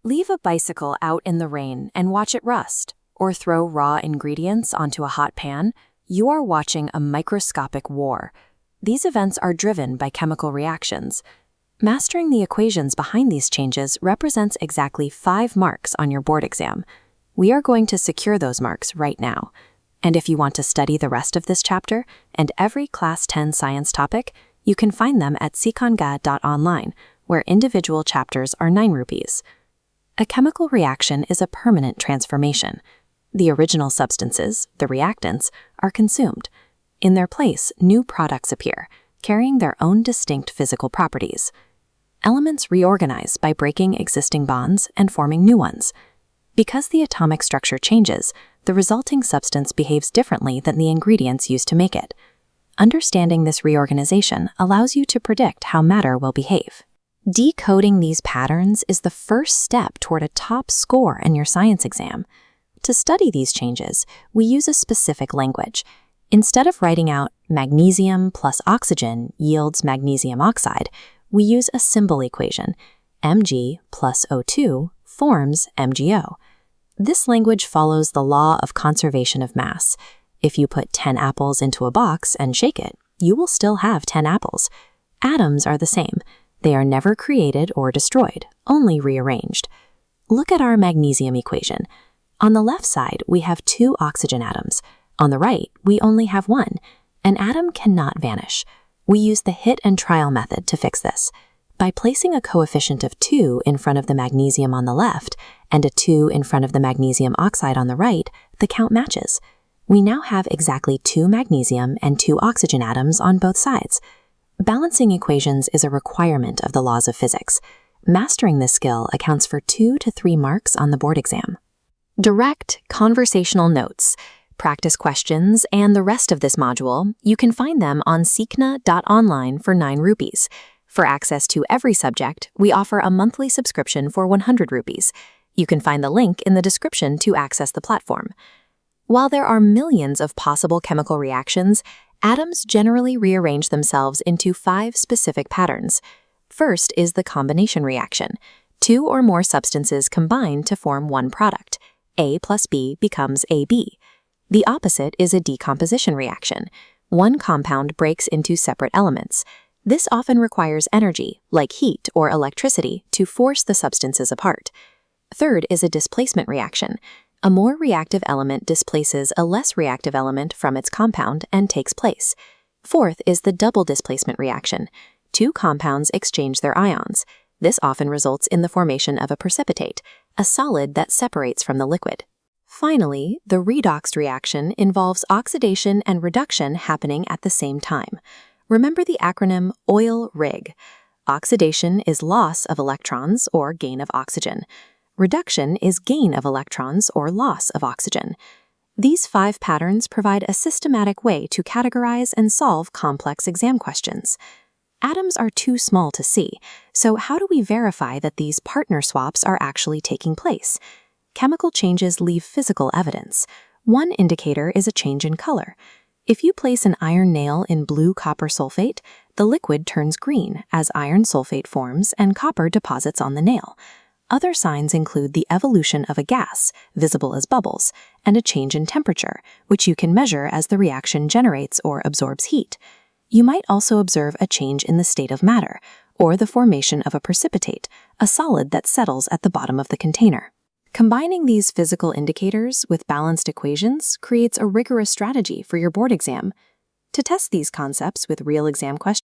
Leave a bicycle out in the rain and watch it rust, or throw raw ingredients onto a hot pan, you are watching a microscopic war. These events are driven by chemical reactions. Mastering the equations behind these changes represents exactly 5 marks on your board exam. We are going to secure those marks right now. And if you want to study the rest of this chapter and every Class 10 science topic, you can find them at seekhnga.online, where individual chapters are 9 rupees. A chemical reaction is a permanent transformation. The original substances, the reactants, are consumed. In their place, new products appear, carrying their own distinct physical properties. Elements reorganize by breaking existing bonds and forming new ones. Because the atomic structure changes, the resulting substance behaves differently than the ingredients used to make it. Understanding this reorganization allows you to predict how matter will behave. Decoding these patterns is the first step toward a top score in your science exam. To study these changes, we use a specific language. Instead of writing out magnesium plus oxygen yields magnesium oxide, we use a symbol equation. Mg plus O2 forms MgO. This language follows the law of conservation of mass. If you put 10 apples into a box and shake it, you will still have 10 apples. Atoms are the same. They are never created or destroyed, only rearranged. Look at our magnesium equation. On the left side, we have 2 oxygen atoms. On the right, we only have 1. An atom cannot vanish. We use the hit and trial method to fix this. By placing a coefficient of 2 in front of the magnesium on the left and a 2 in front of the magnesium oxide on the right, the count matches. We now have exactly 2 magnesium and 2 oxygen atoms on both sides. Balancing equations is a requirement of the laws of physics. Mastering this skill accounts for 2 to 3 marks on the board exam. Direct conversational notes, practice questions, and the rest of this module, you can find them on seekhnga.online for 9 rupees. For access to every subject, we offer a monthly subscription for 100 rupees. You can find the link in the description to access the platform. While there are millions of possible chemical reactions, atoms generally rearrange themselves into 5 specific patterns. First is the combination reaction. 2 or more substances combine to form one product. A plus B becomes AB. The opposite is a decomposition reaction. One compound breaks into separate elements. This often requires energy, like heat or electricity, to force the substances apart. Third is a displacement reaction. A more reactive element displaces a less reactive element from its compound and takes place. Fourth is the double displacement reaction. 2 compounds exchange their ions. This often results in the formation of a precipitate, a solid that separates from the liquid. Finally, the redox reaction involves oxidation and reduction happening at the same time. Remember the acronym OIL-RIG. Oxidation is loss of electrons or gain of oxygen. Reduction is gain of electrons or loss of oxygen. These 5 patterns provide a systematic way to categorize and solve complex exam questions. Atoms are too small to see, so how do we verify that these partner swaps are actually taking place? Chemical changes leave physical evidence. One indicator is a change in color. If you place an iron nail in blue copper sulfate, the liquid turns green as iron sulfate forms and copper deposits on the nail. Other signs include the evolution of a gas, visible as bubbles, and a change in temperature, which you can measure as the reaction generates or absorbs heat. You might also observe a change in the state of matter, or the formation of a precipitate, a solid that settles at the bottom of the container. Combining these physical indicators with balanced equations creates a rigorous strategy for your board exam. To test these concepts with real exam questions,